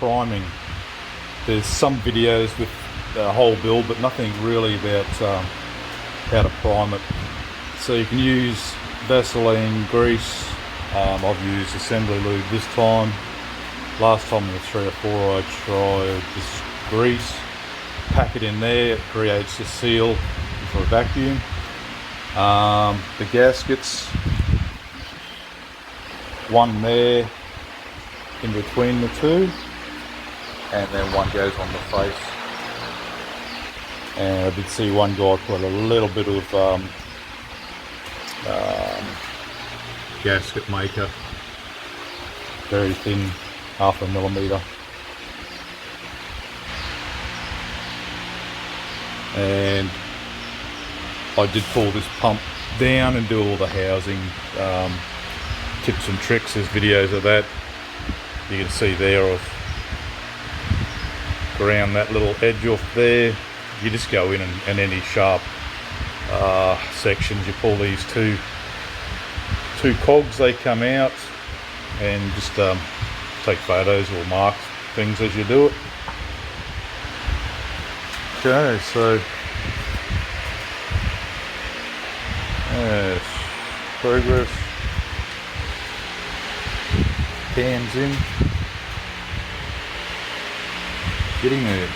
priming. There's some videos with the whole build, but nothing really about how to prime it. So you can use Vaseline, grease. I've used assembly lube this time. Last time in the 3 or 4 I tried just grease. Pack it in there, it creates a seal for a vacuum. The gaskets, one there in between the two, and then one goes on the face. And I did see one guy put a little bit of gasket maker, very thin, 0.5 millimeter. And I did pull this pump down and do all the housing, tips and tricks. There's videos of that. You can see there I've ground that little edge off there. You just go in and any sharp sections, you pull these two cogs, they come out, and just take photos or mark things as you do it. Okay, so yes, progress, cams in, getting there.